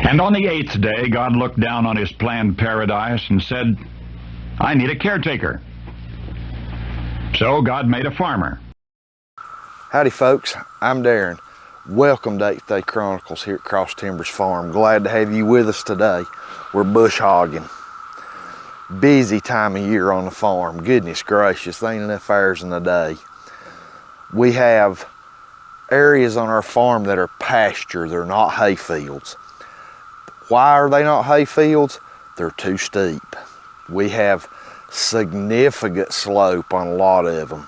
And on the 8th day, God looked down on his planned paradise and said, I need a caretaker. So God made a farmer. Howdy folks, I'm Darren. Welcome to 8th Day Chronicles here at Cross Timbers Farm. Glad to have you with us today. We're bush hogging. Busy time of year on the farm. Goodness gracious, there ain't enough hours in the day. We have areas on our farm that are pasture. They're not hay fields. Why are they not hay fields? They're too steep. We have significant slope on a lot of them.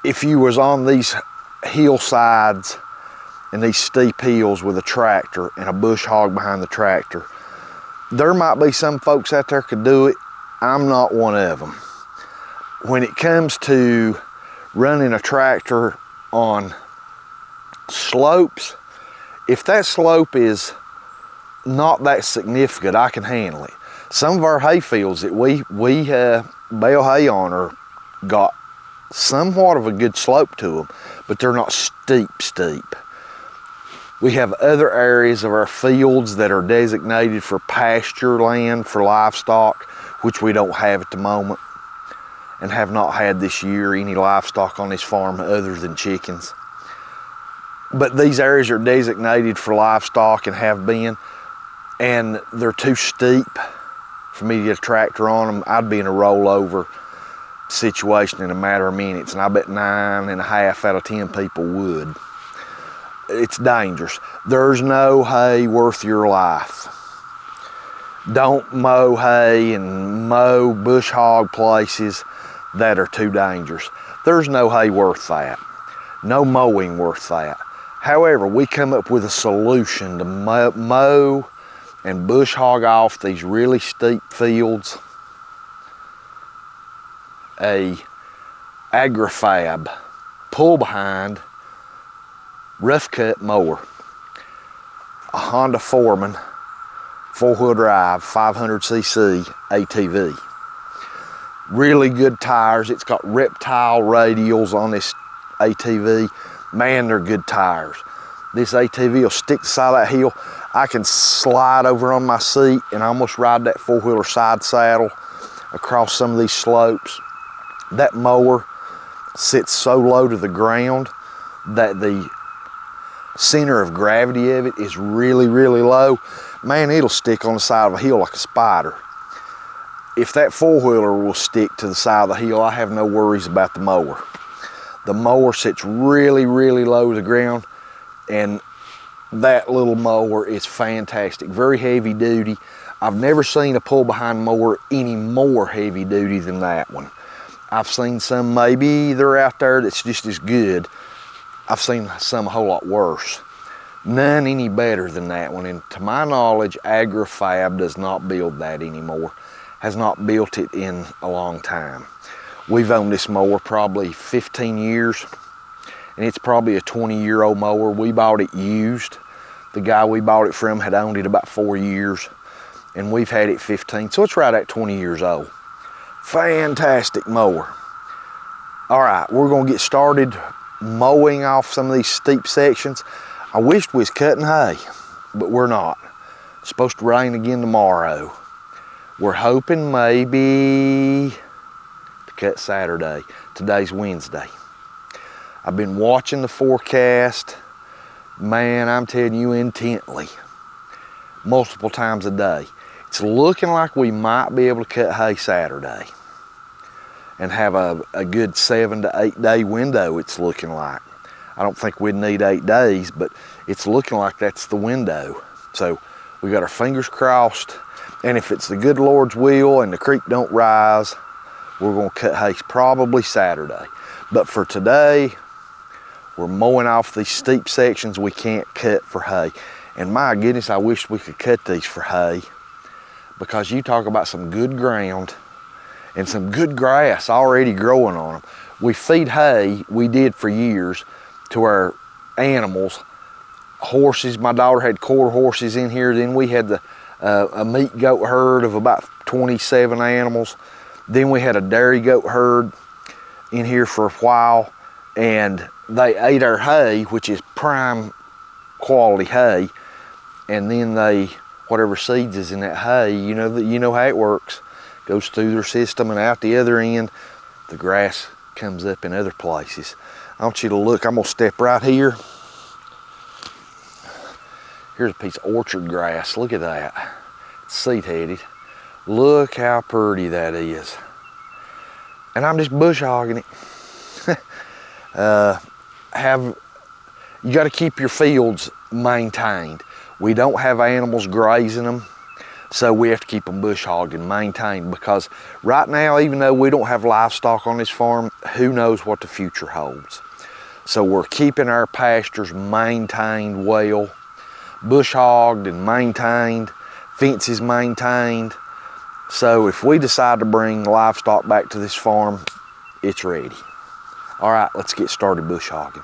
If you was on these hillsides and these steep hills with a tractor and a bush hog behind the tractor, there might be some folks out there could do it. I'm not one of them. When it comes to running a tractor on slopes, if that slope is not that significant, I can handle it. Some of our hay fields that we bale hay on are got somewhat of a good slope to them, but they're not steep. We have other areas of our fields that are designated for pasture land for livestock, which we don't have at the moment and have not had this year any livestock on this farm other than chickens. But these areas are designated for livestock and have been, and they're too steep for me to get a tractor on them. I'd be in a rollover situation in a matter of minutes, and I bet 9.5 out of 10 people would. It's dangerous. There's no hay worth your life. Don't mow hay and mow bush hog places that are too dangerous. There's no hay worth that. No mowing worth that. However, we come up with a solution to mow and bush hog off these really steep fields. A Agri-Fab pull behind rough cut mower, a Honda Foreman 4-wheel drive 500cc ATV. Really good tires. It's got reptile radials on this ATV. Man, they're good tires. This ATV will stick to the side of that hill. I can slide over on my seat and almost ride that 4-wheeler side saddle across some of these slopes. That mower sits so low to the ground that the center of gravity of it is really low. Man, it'll stick on the side of a hill like a spider. If that 4-wheeler will stick to the side of the hill, I have no worries about the mower. The mower sits really low to the ground, and that little mower is fantastic. Very heavy duty. I've never seen a pull behind mower any more heavy duty than that one. I've seen some, maybe they're out there that's just as good. I've seen some a whole lot worse. None any better than that one. And to my knowledge, Agri-Fab does not build that anymore. Has not built it in a long time. We've owned this mower probably 15 years, and it's probably a 20-year-old mower. We bought it used. The guy we bought it from had owned it about 4 years, and we've had it 15, so it's right at 20 years old. Fantastic mower. All right, we're gonna get started mowing off some of these steep sections. I wished we was cutting hay, but we're not. It's supposed to rain again tomorrow. We're hoping maybe to cut Saturday. Today's Wednesday. I've been watching the forecast. Man, I'm telling you intently, multiple times a day. It's looking like we might be able to cut hay Saturday and have a good 7 to 8 day window, it's looking like. I don't think we'd need 8 days, but it's looking like that's the window. So we got our fingers crossed, and if it's the good Lord's will and the creek don't rise, we're gonna cut hay probably Saturday. But for today, we're mowing off these steep sections we can't cut for hay. And my goodness, I wish we could cut these for hay, because you talk about some good ground and some good grass already growing on them. We feed hay, we did for years, to our animals. Horses, my daughter had quarter horses in here. Then we had a meat goat herd of about 27 animals. Then we had a dairy goat herd in here for a while, and they ate our hay, which is prime quality hay, and then whatever seeds is in that hay, you know how it works, goes through their system and out the other end, the grass comes up in other places. I want you to look, I'm gonna step right here. Here's a piece of orchard grass, look at that. It's seed headed. Look how pretty that is. And I'm just bush hogging it. You gotta keep your fields maintained. We don't have animals grazing them, so we have to keep them bush hogged and maintained, because right now, even though we don't have livestock on this farm, who knows what the future holds. So we're keeping our pastures maintained well, bush hogged and maintained, fences maintained. So if we decide to bring livestock back to this farm, it's ready. All right, let's get started bush hogging.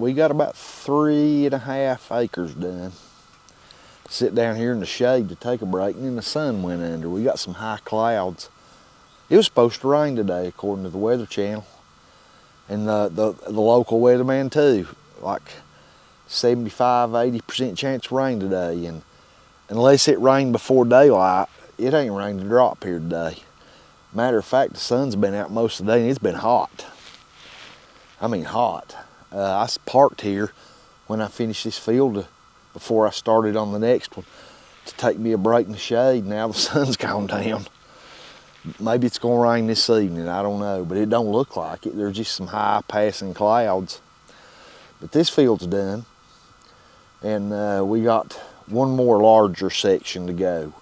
we got about 3.5 acres done. Sit down here in the shade to take a break, and then the sun went under. We got some high clouds. It was supposed to rain today, according to the Weather Channel, and the local weatherman too. Like 75–80% chance of rain today, and unless it rained before daylight, it ain't rained a drop here today. Matter of fact, the sun's been out most of the day, and it's been hot. I mean hot. I parked here when I finished this field before I started on the next one to take me a break in the shade. Now the sun's gone down. Maybe it's gonna rain this evening, I don't know, but it don't look like it. There's just some high passing clouds. But this field's done, and we got one more larger section to go.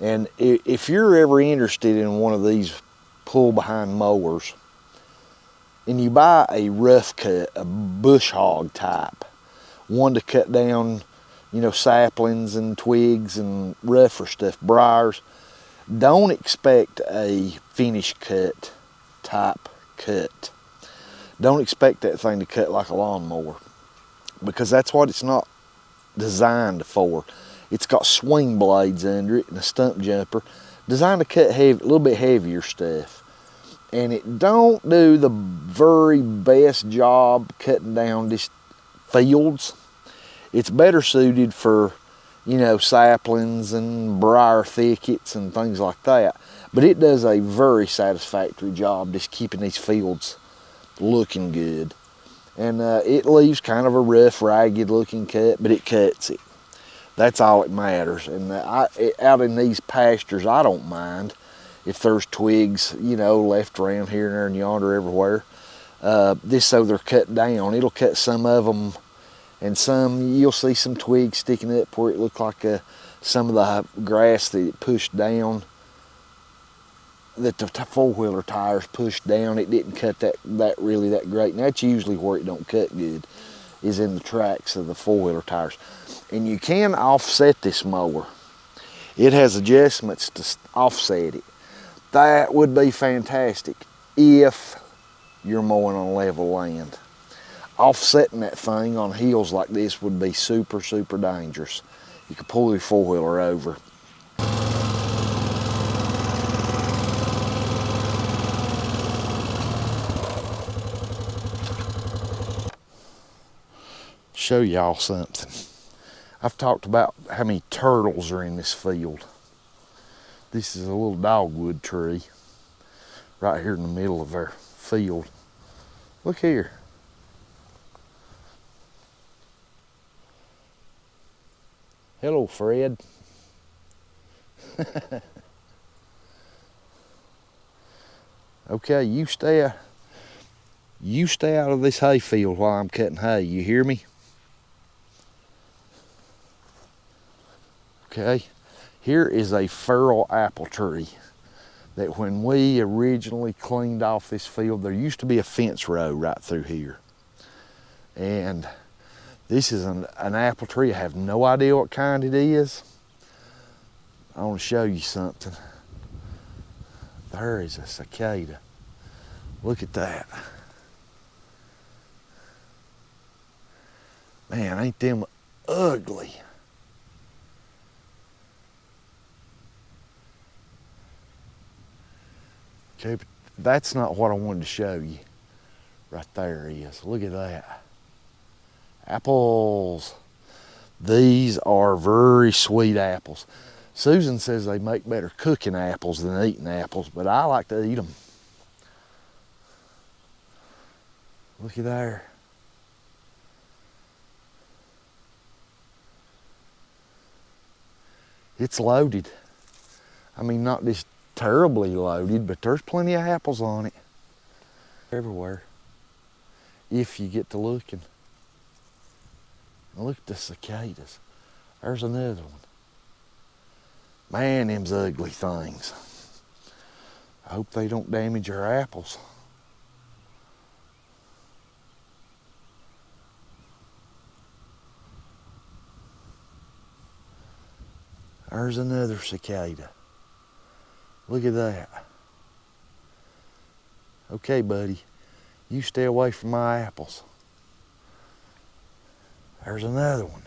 And if you're ever interested in one of these pull behind mowers, and you buy a rough cut, a bush hog type, one to cut down, you know, saplings and twigs and rougher stuff, briars, don't expect a finish cut type cut. Don't expect that thing to cut like a lawnmower, because that's what it's not designed for. It's got swing blades under it and a stump jumper designed to cut heavy, a little bit heavier stuff. And it don't do the very best job cutting down just fields. It's better suited for, you know, saplings and briar thickets and things like that. But it does a very satisfactory job just keeping these fields looking good. And it leaves kind of a rough, ragged looking cut, but it cuts it. That's all that matters. And out in these pastures, I don't mind if there's twigs, you know, left around here and there and yonder everywhere. Just so they're cut down. It'll cut some of them, and some, you'll see some twigs sticking up where it looked like some of the grass that it pushed down, that the four-wheeler tires pushed down. It didn't cut that really that great. And that's usually where it don't cut good, is in the tracks of the four-wheeler tires. And you can offset this mower. It has adjustments to offset it. That would be fantastic if you're mowing on level land. Offsetting that thing on hills like this would be super, super dangerous. You could pull your four-wheeler over. Show y'all something. I've talked about how many turtles are in this field. This is a little dogwood tree right here in the middle of our field. Look here. Hello, Fred. Okay, you stay out of this hay field while I'm cutting hay. You hear me? Okay, here is a feral apple tree that when we originally cleaned off this field, there used to be a fence row right through here. And this is an apple tree. I have no idea what kind it is. I want to show you something. There is a cicada. Look at that. Man, ain't them ugly. Okay, but that's not what I wanted to show you. Right there is. Look at that. Apples. These are very sweet apples. Susan says they make better cooking apples than eating apples, but I like to eat them. Looky there. It's loaded. I mean, not just terribly loaded, but there's plenty of apples on it. Everywhere. If you get to looking. Now look at the cicadas. There's another one. Man, them's ugly things. I hope they don't damage our apples. There's another cicada. Look at that. Okay, buddy, you stay away from my apples. There's another one.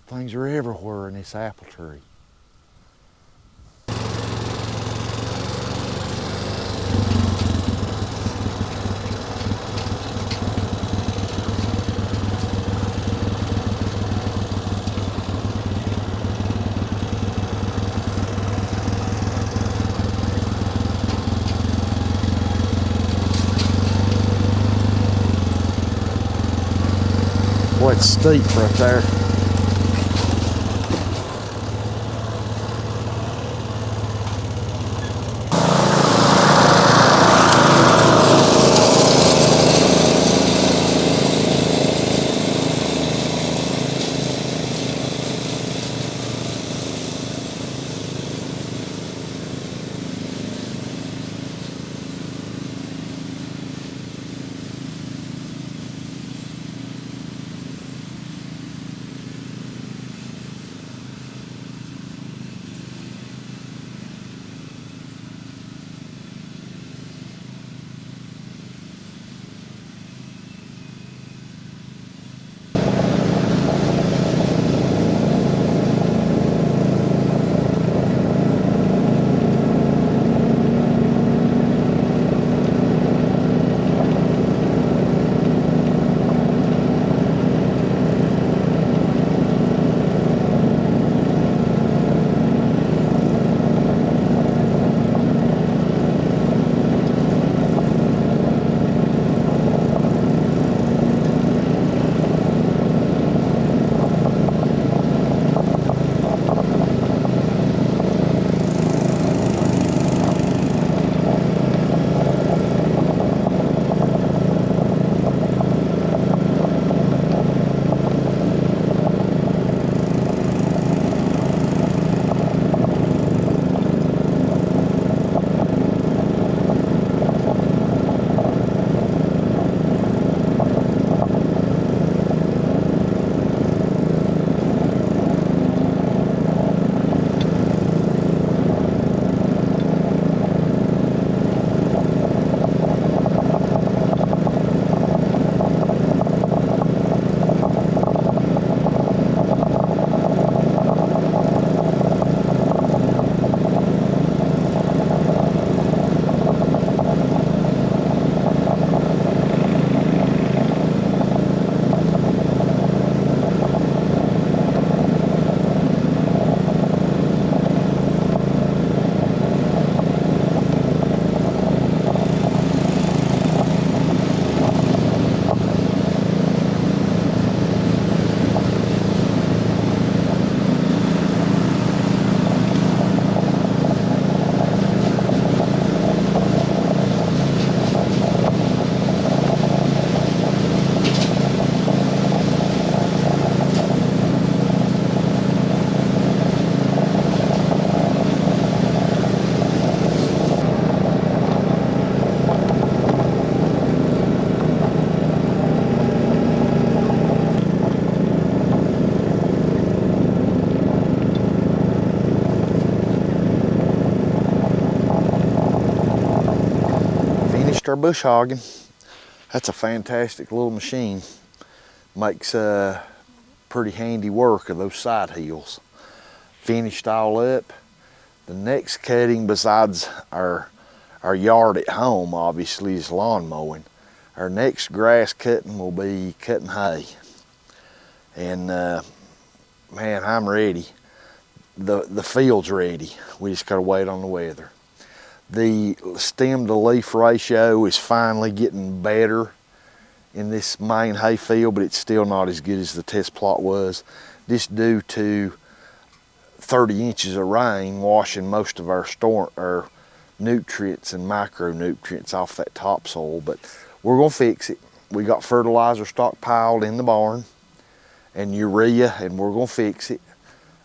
Things are everywhere in this apple tree. Boy, it's steep right there. Our bush hogging. That's a fantastic little machine. Makes pretty handy work of those side hills. Finished all up. The next cutting, besides our yard at home, obviously, is lawn mowing. Our next grass cutting will be cutting hay. And man, I'm ready. The field's ready. We just gotta wait on the weather. The stem to leaf ratio is finally getting better in this main hay field, but it's still not as good as the test plot was. Just due to 30 inches of rain washing most of our nutrients and micronutrients off that topsoil, but we're gonna fix it. We got fertilizer stockpiled in the barn and urea, and we're gonna fix it.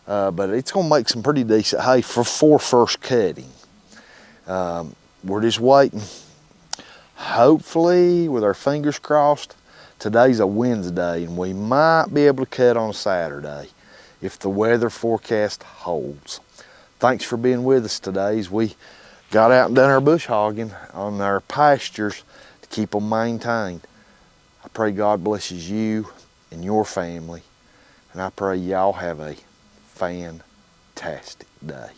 But it's gonna make some pretty decent hay for first cutting. We're just waiting. Hopefully, with our fingers crossed, today's a Wednesday and we might be able to cut on a Saturday if the weather forecast holds. Thanks for being with us today as we got out and done our bush hogging on our pastures to keep them maintained. I pray God blesses you and your family, and I pray y'all have a fantastic day.